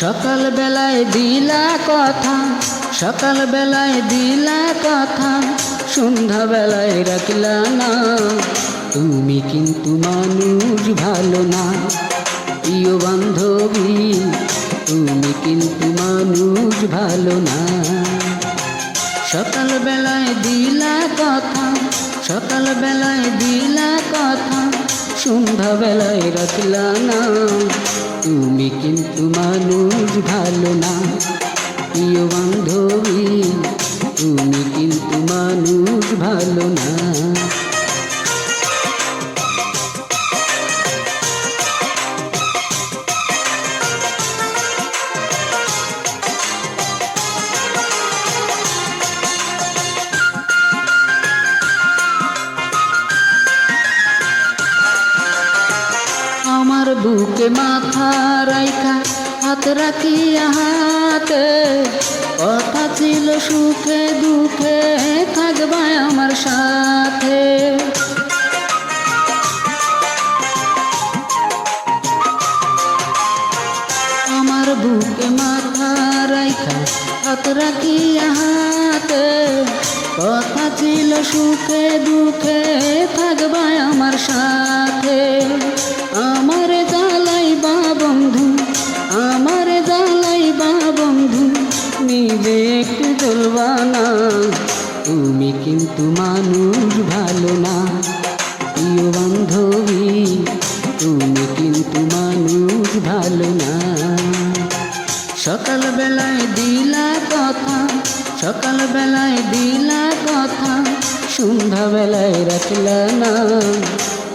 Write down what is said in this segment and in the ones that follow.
সকাল বেলায় দিলা কথা, সকাল বেলায় দিলা কথা, সন্ধ্যা বেলায় রাখলা না। তুমি কিন্তু মানুষ ভালো না প্রিয় বান্ধবী, তুমি কিন্তু মানুষ ভালো না। সকাল বেলায় দিলা কথা, সকাল বেলায় দিলা কথা, সন্ধ্যা বেলায় রাখলা না। তুমি কিন্তু মানুষ ভালো না প্রিয় বান্ধবী, তুমি কিন্তু মানুষ ভালো না। আমার বুকে মাথা রাইখা হাত রাখিয়া হাতে, কথা ছিল সুখে দুঃখে থাকবা আমার সাথে। আমার বুকে মাথা রাইখা হাত রাখিয়া হাতে, কথা ছিল সুখে দুঃখে থাকবা আমার সাথে। আমার জ্বালাইবা বন্ধু, আমার জ্বালাইবা বন্ধু, নিজে একটু চলবা না। তুমি কিন্তু মানুষ ভালো না প্রিয় বান্ধবী, তুমি কিন্তু মানুষ ভালো না। সকাল বেলায় দিলা কথা, সকাল বেলায় দিলা কথা, সন্ধ্যা বেলায় রাখলা না।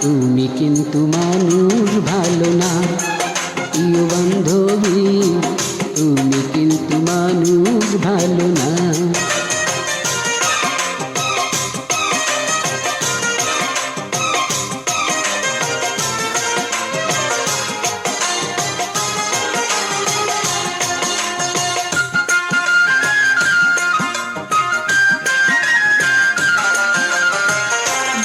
তুমি কিন্তু মানুষ ভালো না প্রিয় বান্ধবী, তুমি কিন্তু মানুষ ভালো না।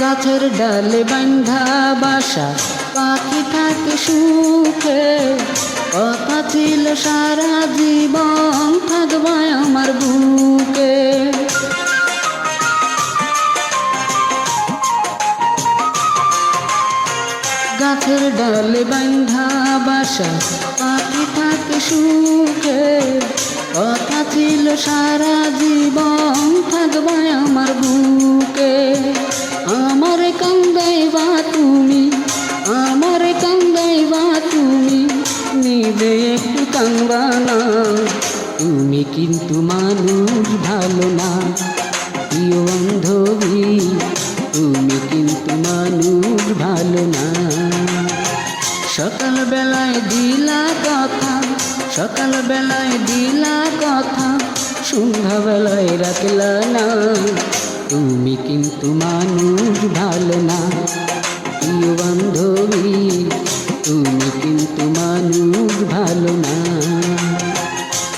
গাছের ডালে বান্ধা বাসা, পাখি থাকে সুখে, কথা ছিল সারা জীবন থাকবা আমার বুকে। গাছের ডালে বান্ধা বাসা, পাখি থাকে সুখে, কথা ছিল সারা জীবন থাকবা আমার বুকে। আমার কান্দাইবা তুমি, আমার কান্দাইবা তুমি, নিজে একটু কান্দবা না। তুমি কিন্তু মানুষ ভালো না প্রিয় বান্ধবী, তুমি কিন্তু মানুষ ভালো না। সকাল বেলায় দিলা কথা, সকাল বেলায় দিলা কথা, সন্ধ্যা বেলায় রাখলা না। তুমি কিন্তু মানুষ ভালো না প্রিয় বান্ধবী, তুমি কিন্তু মানুষ ভালো না।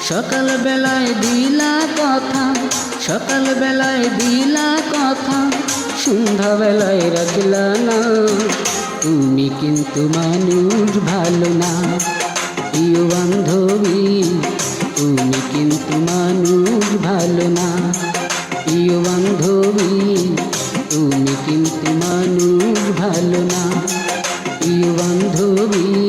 সকাল বেলায় দিলা কথা, সকাল বেলায় দিলা কথা, সন্ধ্যা বেলায় রাখলা না। তুমি কিন্তু মানুষ ভালো না প্রিয় বান্ধবী, তুমি কিন্তু মানুষ ভালো না প্রিয় বান্ধবী, তুমি কিন্তু মানুষ ভালো না প্রিয় বান্ধবী।